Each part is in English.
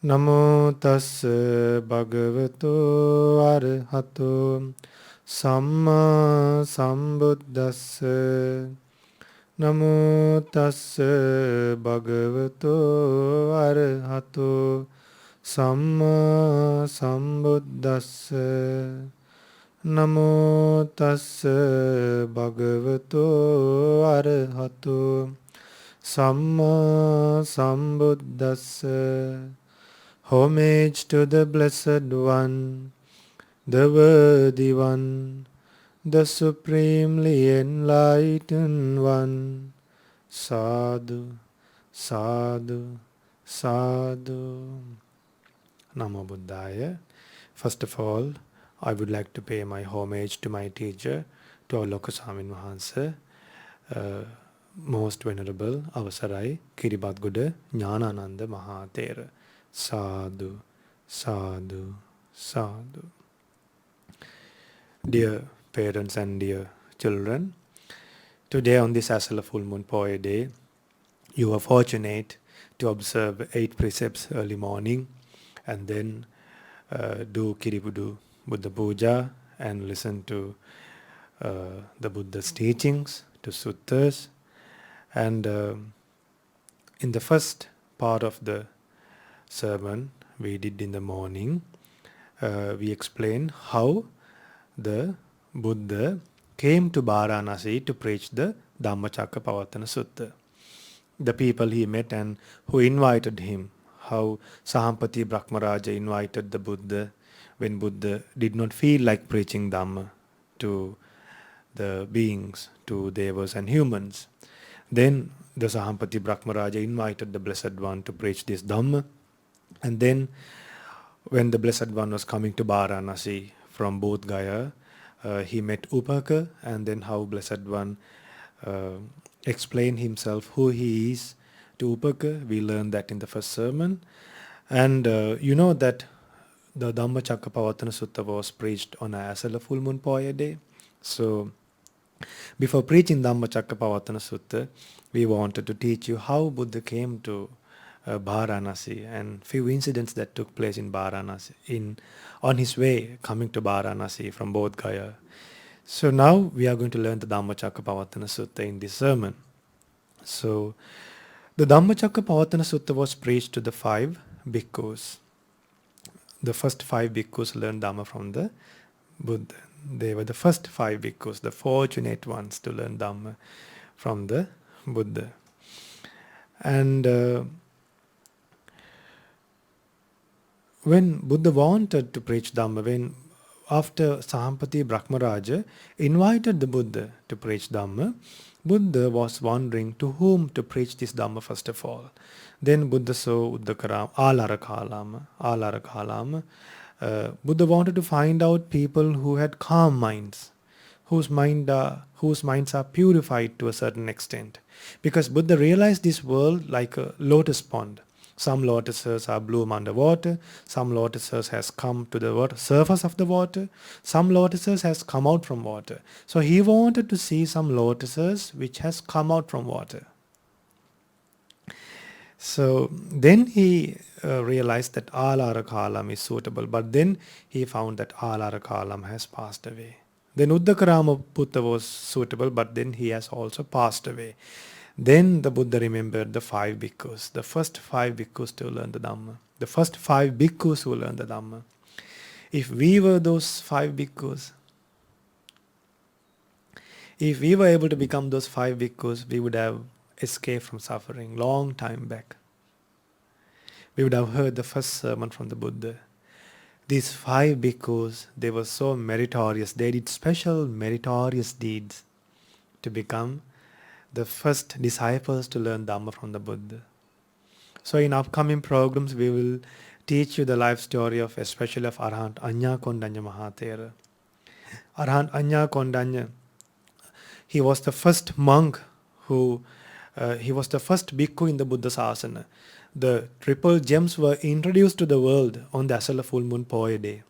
Namo tassa bhagavato arahato samma sambuddhassa. Namo tassa bhagavato arahato samma sambuddhassa. Namo tassa bhagavato arahato samma sambuddhassa. Homage to the Blessed One, the Worthy One, the Supremely Enlightened One. Sadhu, Sadhu, Sadhu. Namo Buddhaya. First of all, I would like to pay my homage to my teacher, to our Lokaswamin Mahansa, most venerable Avasarai Kiribadguda Jnanananda Mahathera. Sadhu, sadhu, sadhu. Dear parents and dear children, today on this Esala Full Moon Poya day, you are fortunate to observe 8 precepts early morning and then do Kiribudu Buddha Puja and listen to the Buddha's teachings, to suttas. And in the first part of the sermon we did in the morning, we explained how the Buddha came to Varanasi to preach the Dhammacakkappavattana Sutta. The people he met and who invited him, how Sahampathi Brahmaraja invited the Buddha when Buddha did not feel like preaching Dhamma to the beings, to devas and humans. Then the Sahampathi Brahmaraja invited the Blessed One to preach this Dhamma. And then when the Blessed One was coming to Varanasi from Bodh Gaya, he met Upaka, and then how Blessed One explained himself, who he is to Upaka. We learned that in the first sermon. And you know that the Dhammacakkappavattana Sutta was preached on a Esala Full Moon Poya day. So before preaching Dhammacakkappavattana Sutta, we wanted to teach you how Buddha came to Varanasi and few incidents that took place in Varanasi on his way coming to Varanasi from Bodh Gaya. So now we are going to learn the Dhammacakkappavattana Sutta in this sermon. So the Dhammacakkappavattana Sutta was preached to the 5 Bhikkhus. The first 5 Bhikkhus learned Dhamma from the Buddha. They were the first 5 Bhikkhus, the fortunate ones to learn Dhamma from the Buddha. And when Buddha wanted to preach Dhamma, after Sahampathi Brahmaraja invited the Buddha to preach Dhamma, Buddha was wondering to whom to preach this Dhamma first of all. Then Buddha saw Alarakalam. Buddha wanted to find out people who had calm minds, whose minds are purified to a certain extent. Because Buddha realized this world like a lotus pond. Some lotuses are bloom underwater, some lotuses has come to the surface of the water, some lotuses has come out from water. So he wanted to see some lotuses which has come out from water. So then he realized that Alarakalam is suitable, but then he found that Alarakalam has passed away. Then Uddakarama Putta was suitable, but then he has also passed away. Then the Buddha remembered the 5 Bhikkhus, the first 5 Bhikkhus to learn the Dhamma, the first 5 Bhikkhus who learned the Dhamma. If we were those 5 Bhikkhus, if we were able to become those 5 Bhikkhus, we would have escaped from suffering long time back. We would have heard the first sermon from the Buddha. These 5 Bhikkhus, they were so meritorious. They did special meritorious deeds to become the first disciples to learn Dhamma from the Buddha. So in upcoming programs, we will teach you the life story of especially of Arahant Anya Kondanya Mahathera. Arahant Anya Kondanya, he was the first monk he was the first bhikkhu in the Buddha Sasana. The triple gems were introduced to the world on the Esala Full Moon Poya day.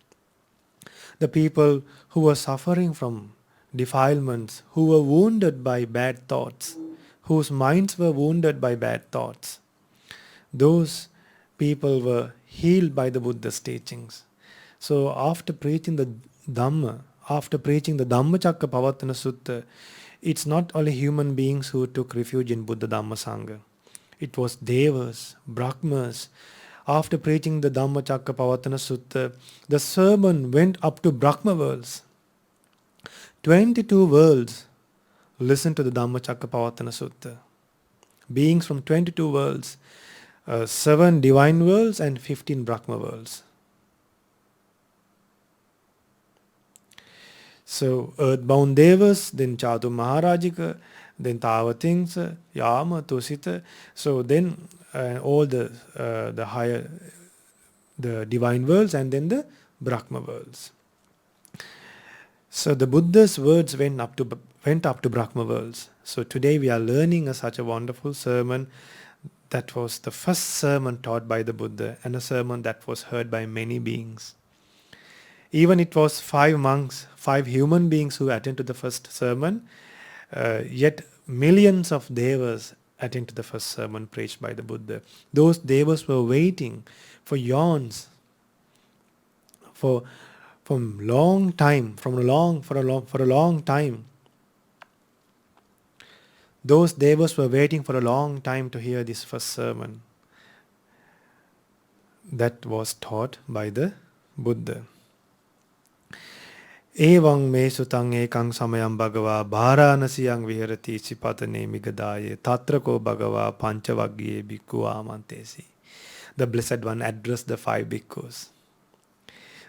The people who were suffering from defilements, who were wounded by bad thoughts, whose minds were wounded by bad thoughts, those people were healed by the Buddha's teachings. So after preaching the Dhamma, after preaching the Dhammacakkappavattana Sutta, it's not only human beings who took refuge in Buddha Dhamma Sangha. It was Devas, Brahmas. After preaching the Dhammacakkappavattana Sutta, the sermon went up to Brahma worlds. 22 worlds listened to the Dhammacakkappavattana Sutta. Beings from 22 worlds, 7 divine worlds and 15 Brahma worlds. So earthbound Devas, then Chatu Maharajika, then Tavatings, Yama, Tusita. So then all the higher, the divine worlds, and then the Brahma worlds. So the Buddha's words went up to Brahma worlds. So today we are learning such a wonderful sermon that was the first sermon taught by the Buddha, and a sermon that was heard by many beings. Even it was 5 monks, 5 human beings who attended to the first sermon, yet millions of devas attended to the first sermon preached by the Buddha. Those devas were waiting for eons, for a long time. Those devas were waiting for a long time to hear this first sermon that was taught by the Buddha. Evang me sutang ekang samayam bhagava bharanasiyang viharati sipatane migadaye tatrako bhagava panchavagye bhikkhu amantesi. The Blessed One addressed the 5 bhikkhus.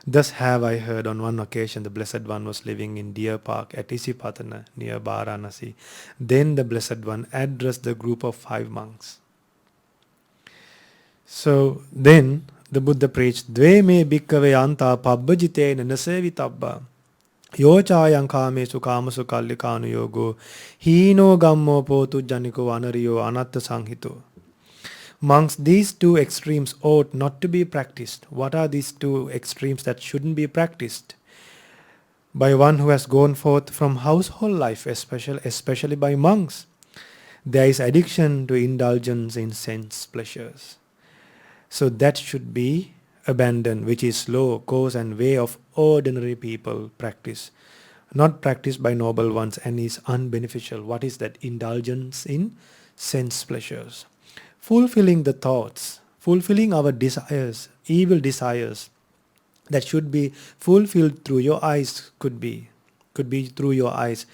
Thus have I heard on one occasion the Blessed One was living in Deer Park at Isipatana near Varanasi. Then the Blessed One addressed the group of 5 monks. So then the Buddha preached, Dve me bhikkhave anta pabbajitena nasevitabba. Yochayang kamesu kamasu kallikanu yogo hino gammo potu janiko anariyo anatta sanghito. Monks, these 2 extremes ought not to be practiced. What are these 2 extremes that shouldn't be practiced? By one who has gone forth from household life, especially by monks. There is addiction to indulgence in sense pleasures. So that should be abandoned, which is slow course and way of ordinary people practice, not practiced by noble ones, and is unbeneficial. What is that? Indulgence in sense pleasures. Fulfilling the thoughts, fulfilling our desires, evil desires, that should be fulfilled through your eyes, could be through your eyes.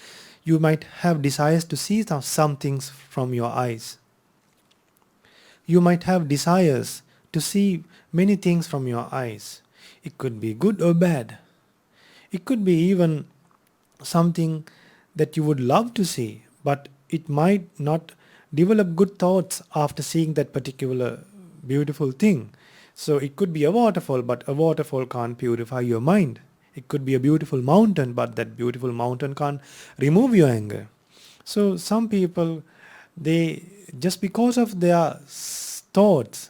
You might have desires to see some things from your eyes. You might have desires to see many things from your eyes. It could be good or bad. It could be even something that you would love to see, but it might not develop good thoughts after seeing that particular beautiful thing. So it could be a waterfall, but a waterfall can't purify your mind. It could be a beautiful mountain, but that beautiful mountain can't remove your anger. So some people, they just because of their thoughts,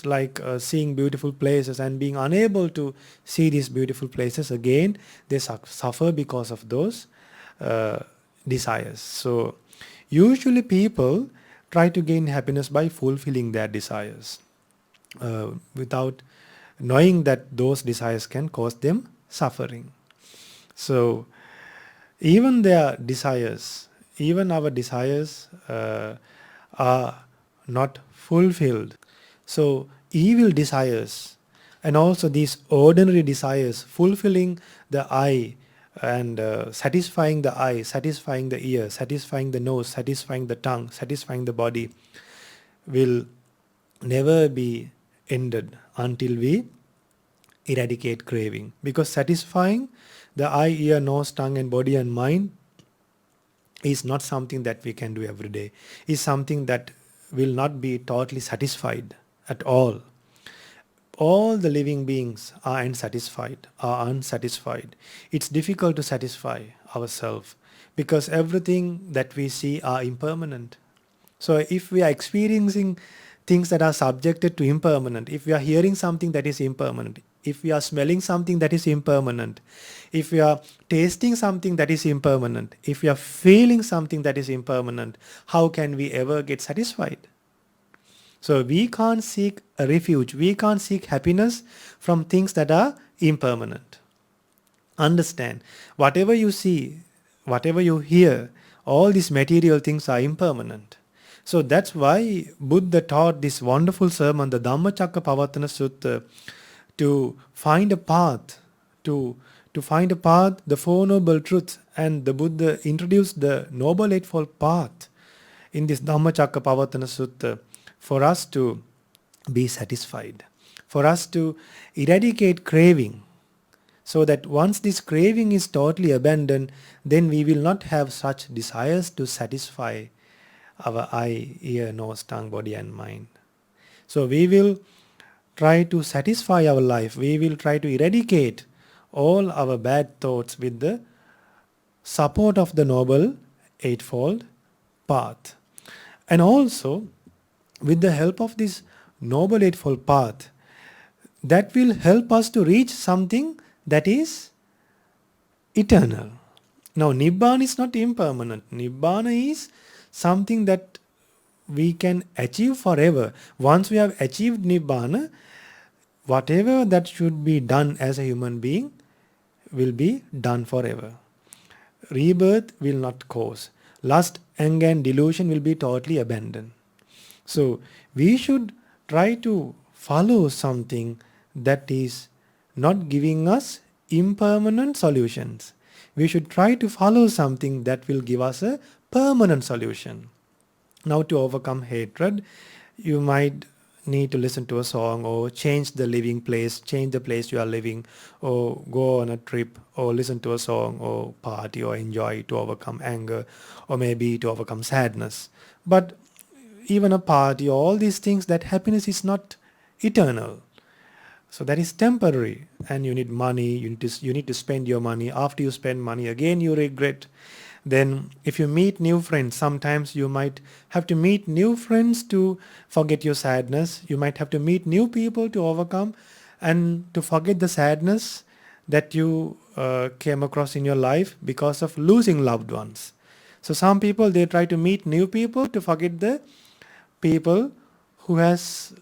like seeing beautiful places and being unable to see these beautiful places again, they suffer because of those desires. So usually people try to gain happiness by fulfilling their desires without knowing that those desires can cause them suffering. So even our desires are not fulfilled. So evil desires and also these ordinary desires, fulfilling the eye and satisfying the eye, satisfying the ear, satisfying the nose, satisfying the tongue, satisfying the body, will never be ended until we eradicate craving. Because satisfying the eye, ear, nose, tongue and body and mind is not something that we can do every day. It's something that will not be totally satisfied at all. All the living beings are unsatisfied. It's difficult to satisfy ourselves because everything that we see are impermanent. So if we are experiencing things that are subjected to impermanent, if we are hearing something that is impermanent, if we are smelling something that is impermanent, if we are tasting something that is impermanent, if we are feeling something that is impermanent, how can we ever get satisfied? So we can't seek a refuge, we can't seek happiness from things that are impermanent. Understand, whatever you see, whatever you hear, all these material things are impermanent. So that's why Buddha taught this wonderful sermon, the Dhammacakkappavattana Sutta, to find a path, to find a path, the Four Noble Truths, and the Buddha introduced the Noble Eightfold Path in this Dhammacakkappavattana Sutta for us to be satisfied, for us to eradicate craving, so that once this craving is totally abandoned, then we will not have such desires to satisfy our eye, ear, nose, tongue, body and mind. So we will try to satisfy our life, we will try to eradicate all our bad thoughts with the support of the Noble Eightfold Path. And also, with the help of this Noble Eightfold Path, that will help us to reach something that is eternal. Now, Nibbana is not impermanent. Nibbana is something that we can achieve forever. Once we have achieved Nibbana, whatever that should be done as a human being will be done forever. Rebirth will not cause. Lust, anger and delusion will be totally abandoned. So we should try to follow something that is not giving us impermanent solutions. We should try to follow something that will give us a permanent solution. Now, to overcome hatred, you might need to listen to a song or change the living place, change the place you are living, or go on a trip or listen to a song or party or enjoy to overcome anger or maybe to overcome sadness. But even a party, all these things, that happiness is not eternal. So that is temporary, and you need money, you need to spend your money. After you spend money, again you regret. Then if you meet new friends, sometimes you might have to meet new friends to forget your sadness. You might have to meet new people to overcome and to forget the sadness that you came across in your life because of losing loved ones. So some people, they try to meet new people to forget the people who has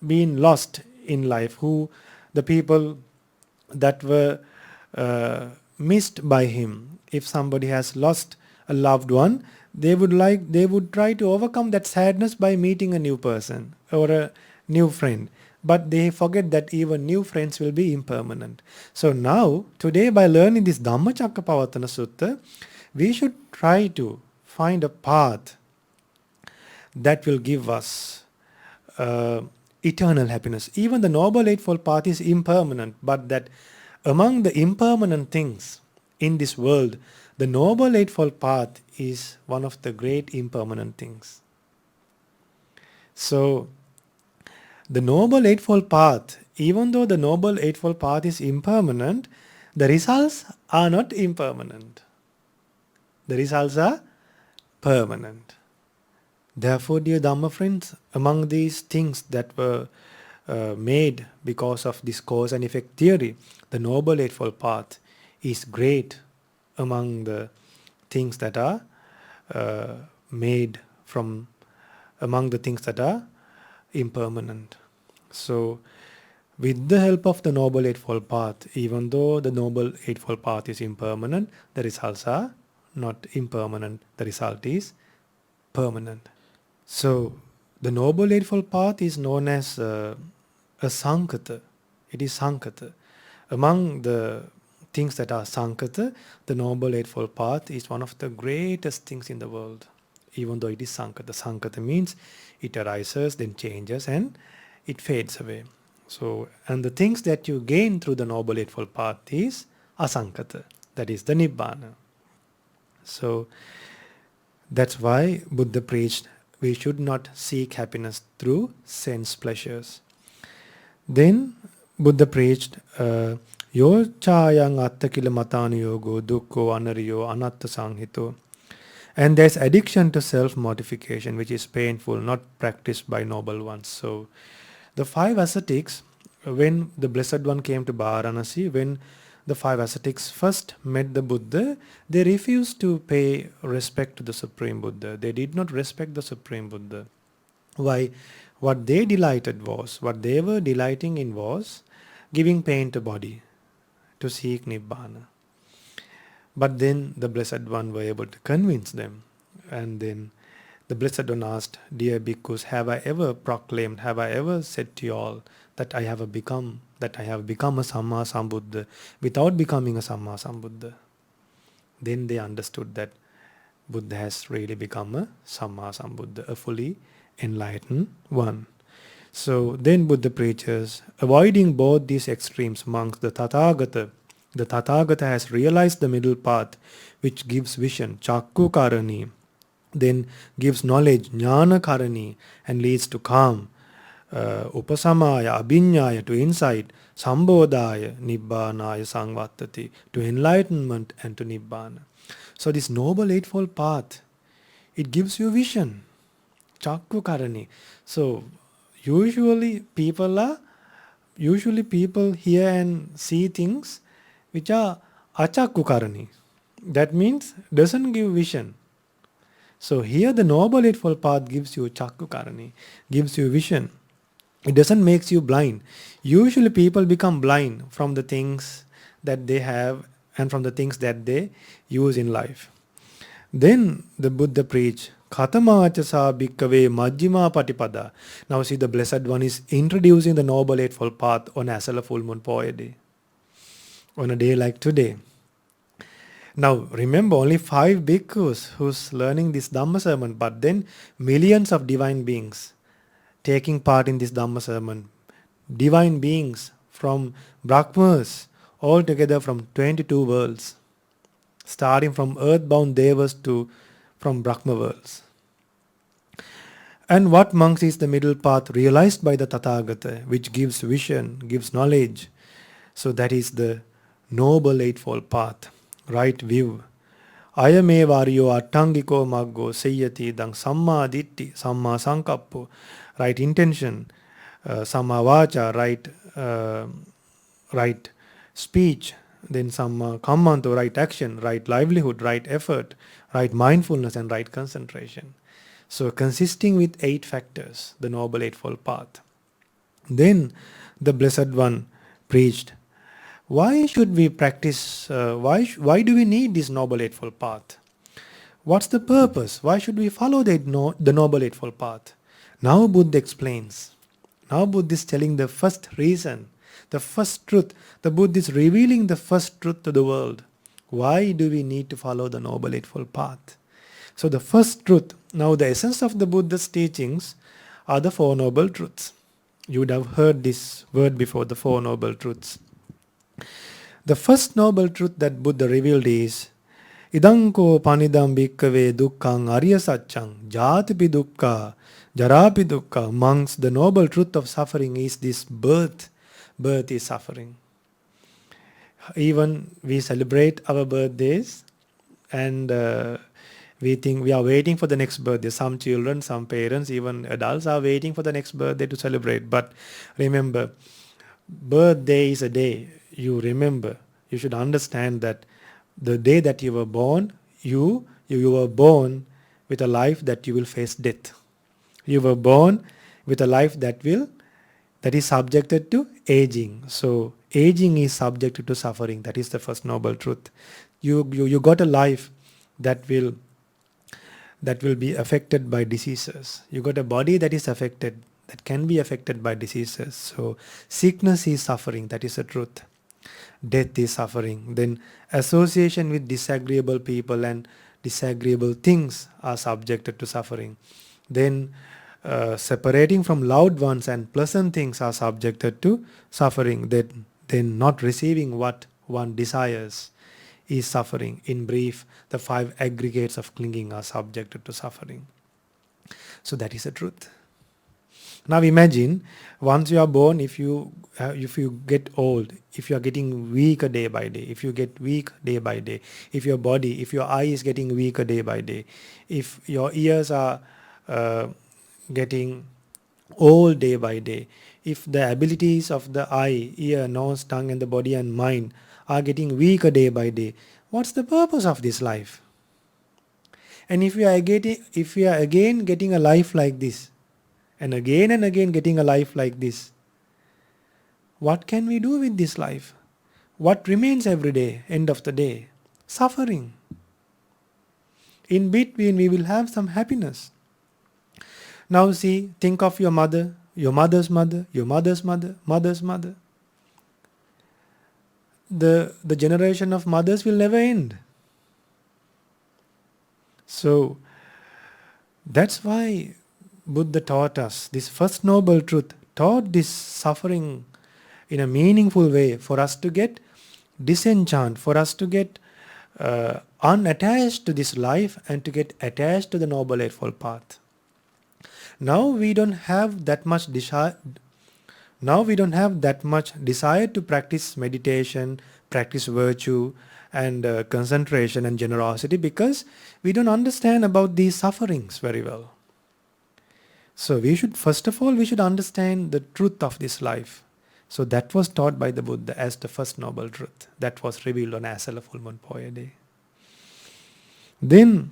been lost in life, who the people that were missed by him. If somebody has lost a loved one, they would try to overcome that sadness by meeting a new person or a new friend. But they forget that even new friends will be impermanent. So now, today, by learning this Dhammacakkappavattana Sutta, we should try to find a path that will give us eternal happiness. Even the Noble Eightfold Path is impermanent, but that among the impermanent things in this world, the Noble Eightfold Path is one of the great impermanent things. So, the Noble Eightfold Path, even though the Noble Eightfold Path is impermanent, the results are not impermanent. The results are permanent. Therefore, dear Dhamma friends, among these things that were made because of this cause and effect theory, the Noble Eightfold Path is great among the things that are made from among the things that are impermanent. So, with the help of the Noble Eightfold Path, even though the Noble Eightfold Path is impermanent, the results are not impermanent. The result is permanent. So, the Noble Eightfold Path is known as a Sankata. It is Sankata. Among the things that are Sankata, the Noble Eightfold Path is one of the greatest things in the world, even though it is Sankata. Sankata means it arises, then changes, and it fades away. So, and the things that you gain through the Noble Eightfold Path is Asankata, that is the Nibbana. So, that's why Buddha preached we should not seek happiness through sense pleasures. Then Buddha preached Yo chayang attakila matanu yogo dukkho anariyo anatta sanghito. And there's addiction to self-mortification, which is painful, not practiced by noble ones. So the five ascetics, when the Blessed One came to Varanasi, when the five ascetics first met the Buddha, they refused to pay respect to the Supreme Buddha. They did not respect the Supreme Buddha. Why? What they were delighting in was giving pain to body, to seek Nibbana. But then the Blessed One were able to convince them. And then the Blessed One asked, "Dear Bhikkhus, have I ever proclaimed, have I ever said to you all that I have become a Samma Sambuddha without becoming a Samma Sambuddha?" Then they understood that Buddha has really become a Samma Sambuddha, a fully enlightened one. So then Buddha preaches, avoiding both these extremes amongst the Tathagata has realized the middle path which gives vision, Chakku Karani, then gives knowledge, Jnana Karani, and leads to calm, Upasamaya, Abhinyaya, to insight, Sambodhaya, Nibbanaya, Sangvattati, to enlightenment and to Nibbana. So this Noble Eightfold Path, it gives you vision, Chakku Karani. So usually people hear and see things which are achakku karani. That means doesn't give vision. So here the Noble Eightfold Path gives you chakku karani, gives you vision. It doesn't make you blind. Usually people become blind from the things that they have and from the things that they use in life. Then the Buddha preached, Khatamachasa bhikkave majjhima patipada. Now see, the Blessed One is introducing the Noble Eightfold Path on Esala Full Moon Poya day, on a day like today. Now remember, only 5 bhikkhus who's learning this Dhamma sermon, but then millions of divine beings taking part in this Dhamma sermon. Divine beings from Brahmas, all together from 22 worlds, starting from earthbound devas to from Brahma worlds. And what monks is the middle path realized by the Tathagata, which gives vision, gives knowledge. So that is the Noble Eightfold Path, right view. Ayame varyo attangiko maggo seyyati dang samma ditti, samma sankappo, right intention, samma vacha, right speech, then samma kammanto, right action, right livelihood, right effort, right mindfulness and right concentration. So consisting with 8 factors, the Noble Eightfold Path. Then the Blessed One preached, why should we practice, why do we need this Noble Eightfold Path? What's the purpose? Why should we follow the Noble Eightfold Path? Now Buddha explains. Now Buddha is telling the first reason, the first truth. The Buddha is revealing the first truth to the world. Why do we need to follow the Noble Eightfold Path? So the first truth, now the essence of the Buddha's teachings are the 4 Noble Truths. You would have heard this word before, the 4 Noble Truths. The first Noble Truth that Buddha revealed is, Idanko panidam bhikkhave dukkhang arya satchang jatipi dukkha jarapi dukkha. Amongst the noble truth of suffering is this birth. Birth is suffering. Even we celebrate our birthdays and we think we are waiting for the next birthday. Some children, some parents, even adults are waiting for the next birthday to celebrate. But remember, birthday is a day. You remember, you should understand that the day that you were born, you were born with a life that you will face death. You were born with a life that is subjected to aging. So aging is subjected to suffering. That is the first noble truth. You got a life that will be affected by diseases. You got a body that is affected, that can be affected by diseases. So sickness is suffering. That is the truth. Death is suffering. Then association with disagreeable people and disagreeable things are subjected to suffering. Then separating from loved ones and pleasant things are subjected to suffering. Then not receiving what one desires is suffering. In brief, the 5 aggregates of clinging are subjected to suffering. So that is the truth. Now imagine, once you are born, if you get old, if you are getting weaker day by day, if you get weak day by day, if your eye is getting weaker day by day, if your ears are getting old day by day, if the abilities of the eye, ear, nose, tongue and the body and mind are getting weaker day by day, what's the purpose of this life? And if we are again getting a life like this, and again getting a life like this. What can we do with this life? What remains every day, end of the day? Suffering. In between we will have some happiness. Now see, think of your mother, your mother's mother, your mother's mother, mother's mother. The generation of mothers will never end. So that's why Buddha taught us this first noble truth, taught this suffering in a meaningful way for us to get disenchanted, for us to get unattached to this life and to get attached to the Noble Eightfold Path. Now we don't have that much desire. Now we don't have that much desire to practice meditation, practice virtue and concentration and generosity, because we don't understand about these sufferings very well. So we should, first of all, we should understand the truth of this life. So that was taught by the Buddha as the first noble truth. That was revealed on Esala Full Moon Poya day. Then,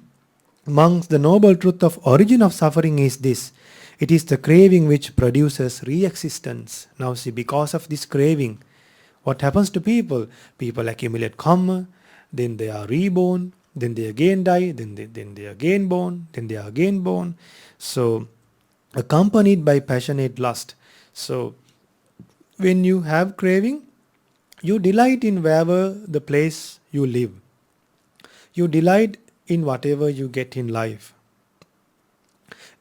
amongst the noble truth of origin of suffering is this. It is the craving which produces re-existence. Now see, because of this craving, what happens to people? People accumulate karma, then they are reborn, then they again die, then they again born, then they are again born. So, accompanied by passionate lust. So, when you have craving, you delight in wherever the place you live. You delight in whatever you get in life.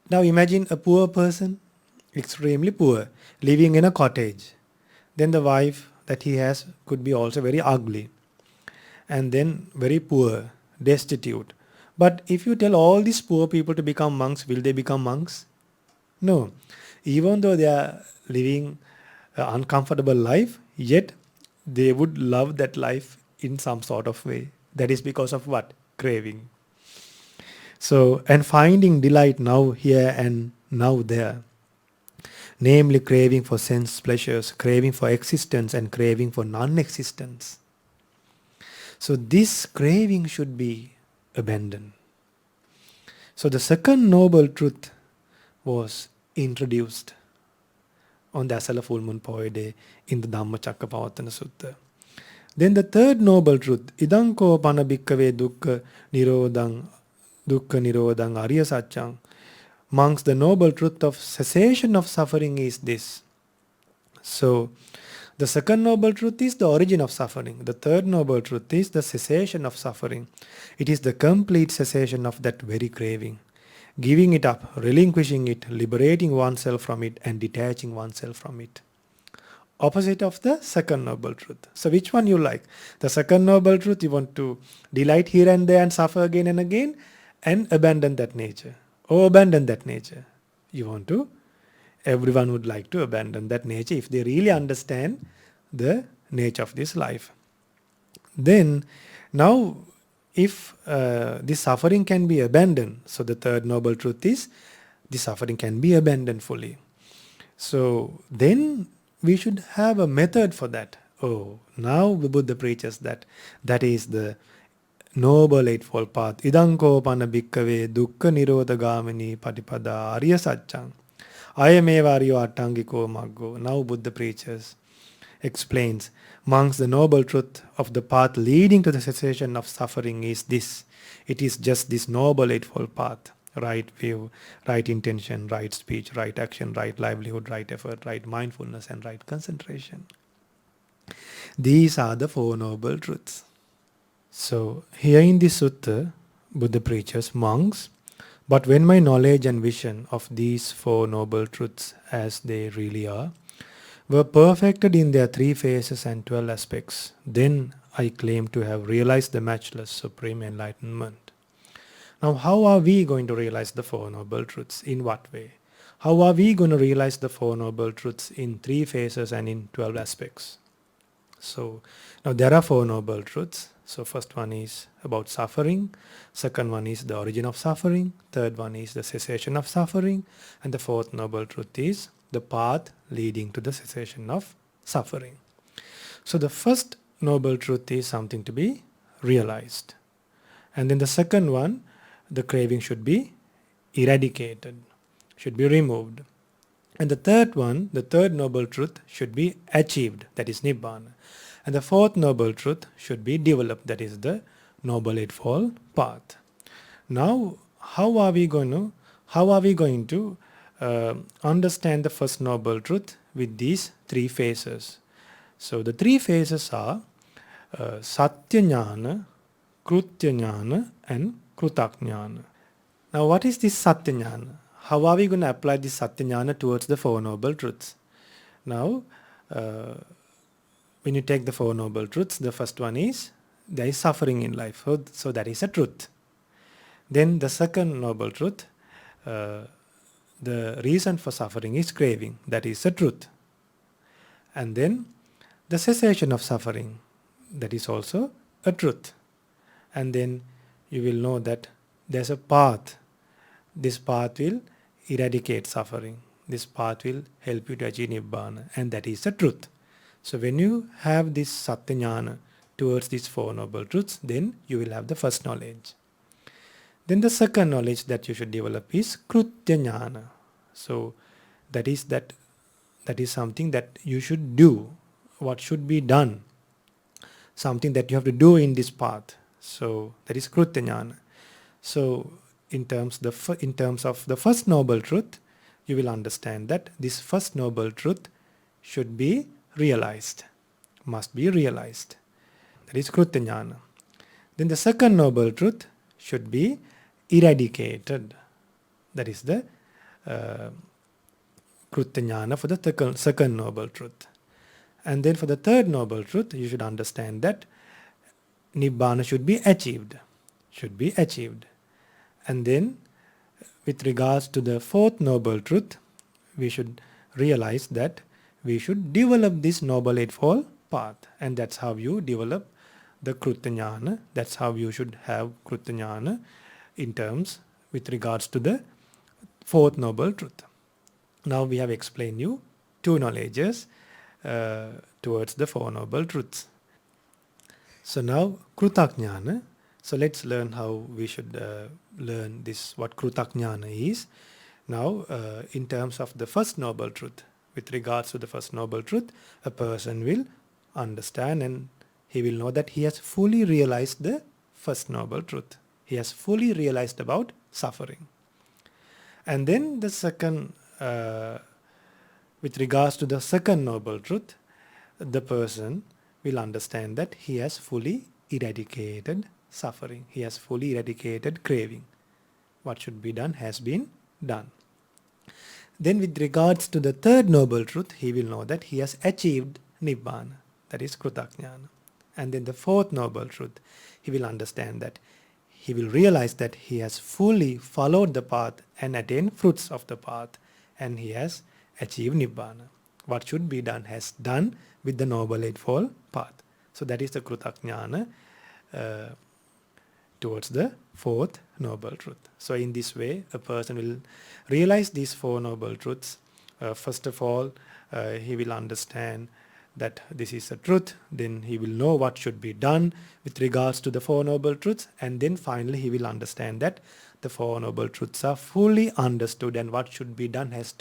Now imagine a poor person, extremely poor, living in a cottage. Then the wife that he has could be also very ugly. And then very poor, destitute. But if you tell all these poor people to become monks, will they become monks? No. Even though they are living an uncomfortable life, yet they would love that life in some sort of way. That is because of what? Craving. So, and finding delight now here and now there. Namely craving for sense pleasures, craving for existence and craving for non-existence. So this craving should be abandoned. So the second noble truth was introduced on the Esala Full Moon Poya day in the Dhammacakkappavattana Sutta. Then the third noble truth, idanko pana bhikkhave dukkha nirodhang ariya satchang. Amongst the noble truth of cessation of suffering is this. So, the second noble truth is the origin of suffering. The third noble truth is the cessation of suffering. It is the complete cessation of that very craving. Giving it up, relinquishing it, liberating oneself from it and detaching oneself from it. Opposite of the second noble truth. So which one you like? The second noble truth, you want to delight here and there and suffer again and again and abandon that nature. Or abandon that nature. You want to, everyone would like to abandon that nature if they really understand the nature of this life. Then, now if this suffering can be abandoned, so the third noble truth is the suffering can be abandoned fully. So then we should have a method for that. Oh, now the Buddha preaches that. That is the Noble Eightfold Path. Idanko pana bhikkhave dukkha nirodha gamini patipada ariya satchang. Ayameva ariyo attangiko maggo. Now Buddha preaches, explains, amongst the noble truth of the path leading to the cessation of suffering is this. It is just this Noble Eightfold Path. Right view, right intention, right speech, right action, right livelihood, right effort, right mindfulness and right concentration. These are the Four Noble Truths. So here in this sutta, Buddha preaches, monks, but when my knowledge and vision of these Four Noble Truths as they really are, were perfected in their 3 phases and 12 aspects, then I claim to have realized the matchless supreme enlightenment. Now how are we going to realize the Four Noble Truths? In what way? How are we going to realize the Four Noble Truths in 3 phases and in 12 aspects? So now there are 4 Noble Truths. So first one is about suffering, second one is the origin of suffering, third one is the cessation of suffering, and the fourth Noble Truth is the path leading to the cessation of suffering. So the first Noble Truth is something to be realized. And then the second one, the craving should be eradicated, should be removed. And the third one, the third noble truth should be achieved, that is Nibbana. And the fourth noble truth should be developed, that is the Noble Eightfold Path. Now, how are we going to understand the first noble truth with these three phases? So the three phases are Satya Jnana, Krutya Jnana and Krutakjnana. Now what is this Satya Jnana? How are we going to apply this Satya Jnana towards the Four Noble Truths? Now, when you take the Four Noble Truths, the first one is there is suffering in life. So that is a truth. Then the second Noble Truth, the reason for suffering is craving. That is a truth. And then the cessation of suffering. That is also a truth. And then you will know that there's a path. This path will eradicate suffering. This path will help you to achieve Nibbana. And that is the truth. So when you have this Satya Jnana towards these Four Noble Truths, then you will have the first knowledge. Then the second knowledge that you should develop is Krutya Jnana. So that is something that you should do. What should be done. Something that you have to do in this path. So that is Krutya Jnana. So in terms of the first noble truth, you will understand that this first noble truth should be realized, must be realized. That is Krutya Jnana. Then the second noble truth should be eradicated. That is the Krutya Jnana for the second noble truth. And then for the third noble truth, you should understand that Nibbana should be achieved. Should be achieved. And then with regards to the fourth noble truth, we should realize that we should develop this Noble Eightfold Path. And that's how you develop the Krutya Jnana. That's how you should have Krutya Jnana in terms with regards to the fourth noble truth. Now we have explained you two knowledges towards the Four Noble Truths. So now Krutakjnana. So let's learn how we should learn this, what Krutakjnana is. Now in terms of the first noble truth, with regards to the first noble truth, a person will understand and he will know that he has fully realized the first noble truth. He has fully realized about suffering. And then the second, with regards to the second noble truth, the person will understand that he has fully eradicated suffering. He has fully eradicated craving. What should be done has been done. Then with regards to the third noble truth, he will know that he has achieved Nibbana. That is Krutakjnana. And then the fourth noble truth, he will understand that he will realize that he has fully followed the path and attained fruits of the path, and he has achieved Nibbana. What should be done has done with the Noble Eightfold Path. So that is the Krutakjnana towards the fourth noble truth. So in this way, a person will realize these four noble truths. First of all, he will understand that this is a truth. Then he will know what should be done with regards to the Four Noble Truths. And then finally he will understand that the Four Noble Truths are fully understood and what should be done has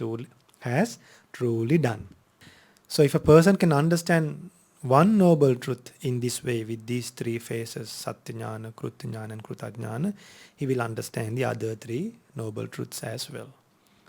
truly done. So if a person can understand one noble truth in this way with these three phases, Satya Jnana, Krutya Jnana and Krutakjnana, he will understand the other three noble truths as well.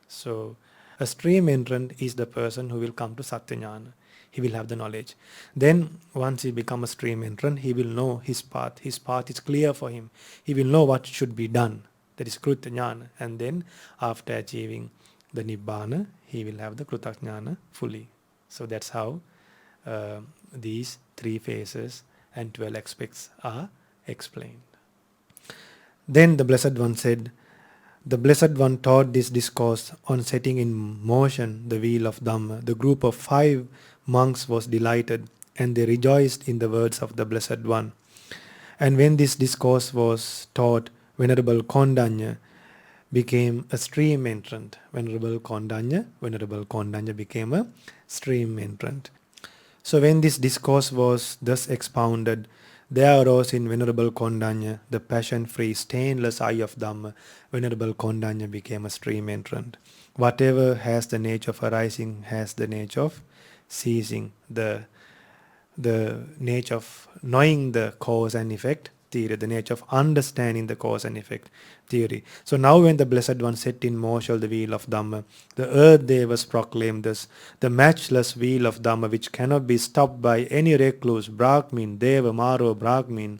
So a stream entrant is the person who will come to Satya Jnana. He will have the knowledge. Then once he becomes a stream entrant, he will know his path. His path is clear for him. He will know what should be done. That is Krutya Jnana. And then after achieving the Nibbana, he will have the Krutakjnana fully. So that's how these three phases and 12 aspects are explained. Then the Blessed One said, the Blessed One taught this discourse on setting in motion the wheel of Dhamma. The group of 5 monks was delighted, and they rejoiced in the words of the Blessed One. And when this discourse was taught, Venerable Kondanya became a stream entrant. Venerable Kondanya became a stream entrant. So when this discourse was thus expounded, there arose in Venerable Kondanya the passion-free, stainless eye of Dhamma. Venerable Kondanya became a stream entrant. whatever has the nature of arising has the nature of ceasing. The nature of knowing the cause and effect theory, the nature of understanding the cause and effect theory. So now when the Blessed One set in motion the wheel of Dhamma, the earth devas proclaim this, the matchless wheel of Dhamma which cannot be stopped by any recluse, Brahmin, Deva, Maro, Brahmin,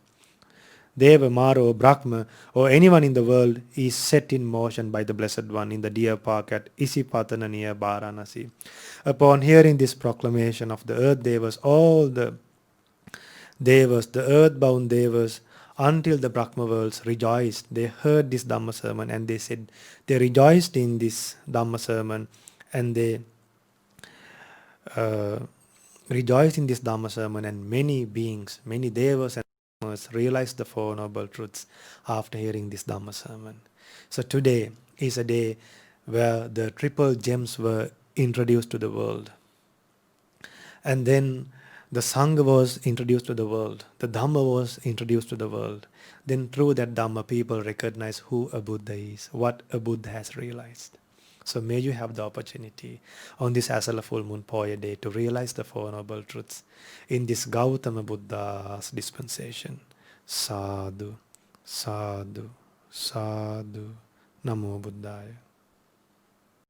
Deva, Maro, Brahma, or anyone in the world is set in motion by the Blessed One in the deer park at Isipatana near Varanasi. Upon hearing this proclamation of the earth devas, all the devas, the earth-bound devas, until the Brahma worlds rejoiced. They heard this Dhamma sermon and they said, they rejoiced in this Dhamma sermon and they uh, rejoiced in this Dhamma sermon, and many beings, many devas and Brahmas realized the Four Noble Truths after hearing this Dhamma sermon. So today is a day where the triple gems were introduced to the world. And then the Sangha was introduced to the world. The Dhamma was introduced to the world. Then through that Dhamma, people recognize who a Buddha is, what a Buddha has realized. So may you have the opportunity on this Esala Full Moon Poya day to realize the Four Noble Truths in this Gautama Buddha's dispensation. Sadhu, sadhu, sadhu. Namo Buddhaya.